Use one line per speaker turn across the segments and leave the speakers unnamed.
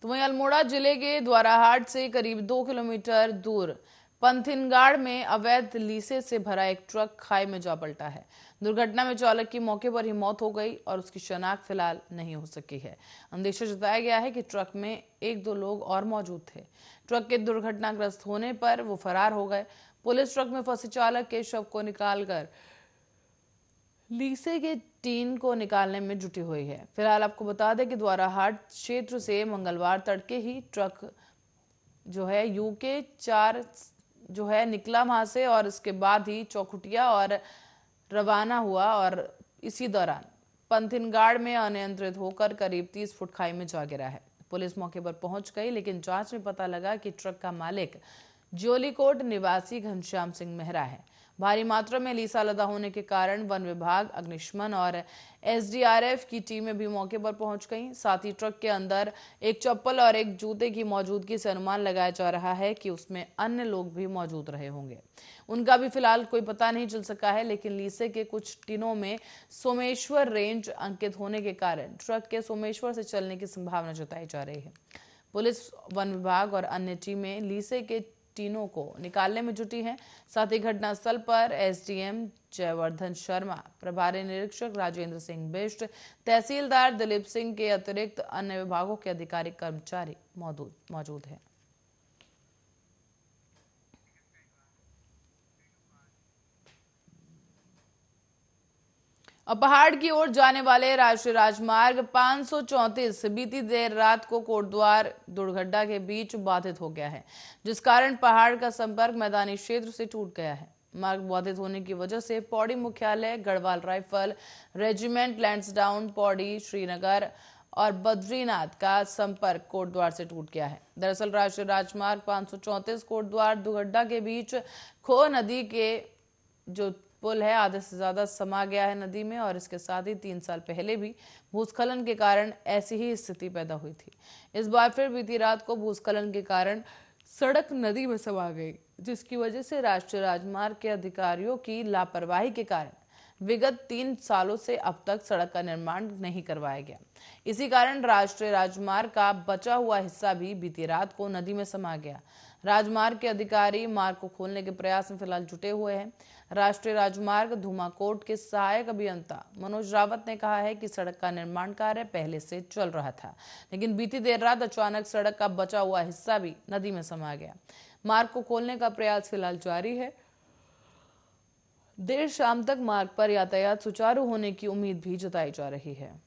तो वहीं अल्मोड़ा जिले के द्वाराहाट से करीब 2 किलोमीटर दूर पंथिनगाड़ में अवैध लीसे से भरा एक ट्रक खाई में जा पलटा है। दुर्घटना में चालक की मौके पर ही मौत हो गई और उसकी शनाख्त फिलहाल नहीं हो सकी है। अंदेशा जताया गया है कि ट्रक में 1-2 लोग और मौजूद थे। ट्रक के दुर्घटनाग्रस्त होने पर वो फरार हो गए। पुलिस ट्रक में फंसे चालक के शव को निकालकर लीसे के टीन को निकालने में जुटी हुई है। फिलहाल आपको बता दें कि द्वाराहाट क्षेत्र से मंगलवार तड़के ही ट्रक यूके 4 निकला वहां से और इसके बाद ही चौखुटिया और रवाना हुआ और इसी दौरान पंथिनगाड़ में अनियंत्रित होकर करीब 30 फुट खाई में जा गिरा है। पुलिस मौके पर पहुंच गई, लेकिन जांच में पता लगा कि ट्रक का मालिक जोलीकोट निवासी घनश्याम सिंह मेहरा है। भारी मात्रा में लीसा लदा होने के कारण वन विभाग, अग्निशमन और एसडीआरएफ की टीमें भी मौके पर पहुंच गईं। साथ ही ट्रक के अंदर एक चप्पल और एक जूते की मौजूदगी से अनुमान लगाया जा रहा है कि उसमें अन्य लोग भी मौजूद रहे होंगे। उनका भी फिलहाल कोई पता नहीं चल सका है, लेकिन लीसे के कुछ टीनों में सोमेश्वर रेंज अंकित होने के कारण ट्रक के सोमेश्वर से चलने की संभावना जताई जा रही है। पुलिस, वन विभाग और अन्य टीमें लीसे के टीनों को निकालने में जुटी हैं। साथ ही घटनास्थल पर एसडीएम जयवर्धन शर्मा, प्रभारी निरीक्षक राजेंद्र सिंह बिष्ट, तहसीलदार दिलीप सिंह के अतिरिक्त अन्य विभागों के अधिकारी कर्मचारी मौजूद हैं। और पहाड़ की ओर जाने वाले राष्ट्रीय राजमार्ग 534 बीती देर रात को कोटद्वार दुर्घटना के बीच बाधित हो गया है, जिस कारण पहाड़ का संपर्क मैदानी क्षेत्र से टूट गया है। मार्ग बाधित होने की वजह से पौड़ी मुख्यालय, गढ़वाल राइफल रेजिमेंट, लैंसडाउन, पौड़ी, श्रीनगर और बद्रीनाथ का संपर्क कोटद्वार से टूट गया है। दरअसल राष्ट्रीय राजमार्ग 534 कोटद्वार दुर्घटना के बीच खो नदी के जो पुल है आधे से ज्यादा समा गया है नदी में, और इसके साथ ही 3 साल पहले भी भूस्खलन के कारण ऐसी ही स्थिति पैदा हुई थी। इस बार फिर बीती रात को भूस्खलन के कारण सड़क नदी में समा गई, जिसकी वजह से राष्ट्रीय राजमार्ग के अधिकारियों की लापरवाही के कारण विगत 3 सालों से अब तक सड़क का निर्माण नहीं करवाया गया। इसी कारण राष्ट्रीय राजमार्ग का बचा हुआ हिस्सा भी बीती रात को नदी में समा गया। राजमार्ग के अधिकारी मार्ग को खोलने के प्रयास में फिलहाल जुटे हुए हैं। राष्ट्रीय राजमार्ग धूमाकोट के सहायक अभियंता मनोज रावत ने कहा है कि सड़क का निर्माण कार्य पहले से चल रहा था, लेकिन बीती देर रात अचानक सड़क का बचा हुआ हिस्सा भी नदी में समा गया। मार्ग को खोलने का प्रयास फिलहाल जारी है। देर शाम तक मार्ग पर यातायात सुचारू होने की उम्मीद भी जताई जा रही है।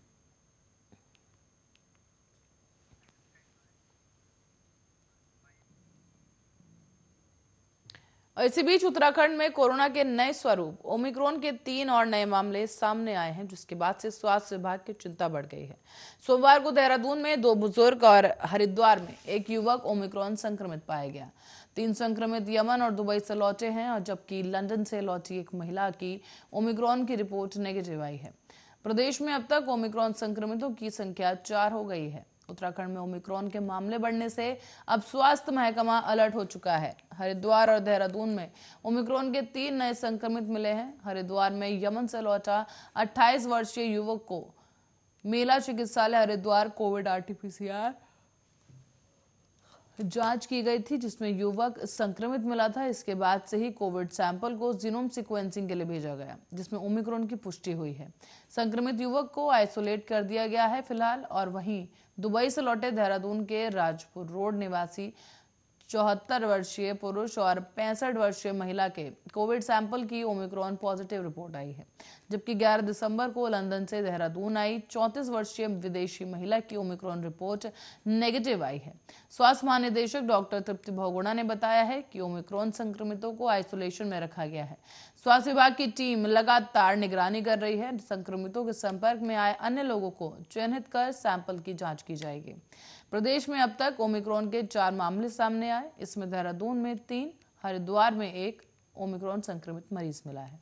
और इसी बीच उत्तराखंड में कोरोना के नए स्वरूप ओमिक्रॉन के 3 और नए मामले सामने आए हैं, जिसके बाद से स्वास्थ्य विभाग की चिंता बढ़ गई है। सोमवार को देहरादून में 2 बुजुर्ग और हरिद्वार में एक युवक ओमिक्रॉन संक्रमित पाया गया। 3 संक्रमित यमन और दुबई से लौटे हैं, और जबकि लंदन से लौटी एक महिला की ओमिक्रॉन की रिपोर्ट नेगेटिव आई है। प्रदेश में अब तक ओमिक्रॉन संक्रमितों की संख्या 4 हो गई है। उत्तराखंड में ओमिक्रॉन के मामले बढ़ने से अब स्वास्थ्य महकमा अलर्ट हो चुका है। हरिद्वार और देहरादून में ओमिक्रॉन के 3 नए संक्रमित मिले हैं। हरिद्वार में यमन से लौटा 28 वर्षीय युवक को मेला चिकित्सालय हरिद्वार कोविड आरटीपीसीआर जांच की गई थी, जिसमें युवक संक्रमित मिला था। इसके बाद से ही कोविड सैंपल को जीनोम सीक्वेंसिंग के लिए भेजा गया, जिसमें ओमिक्रॉन की पुष्टि हुई है। संक्रमित युवक को आइसोलेट कर दिया गया है फिलहाल। और वहीं दुबई से लौटे देहरादून के राजपुर रोड निवासी 74 वर्षीय पुरुष और 65 वर्षीय महिला के कोविड सैंपल की ओमिक्रॉन पॉजिटिव रिपोर्ट आई है, जबकि 11 दिसंबर को लंदन से देहरादून आई 34 वर्षीय विदेशी महिला की ओमिक्रॉन रिपोर्ट नेगेटिव आई है। स्वास्थ्य महानिदेशक डॉक्टर तृप्ति बहुगुणा ने बताया है कि ओमिक्रॉन संक्रमितों को आइसोलेशन में रखा गया है। स्वास्थ्य विभाग की टीम लगातार निगरानी कर रही है। संक्रमितों के संपर्क में आए अन्य लोगों को चिन्हित कर सैंपल की जांच की जाएगी। प्रदेश में अब तक ओमिक्रॉन के 4 मामले सामने आए। इसमें देहरादून में 3, हरिद्वार में 1 ओमिक्रॉन संक्रमित मरीज मिला है।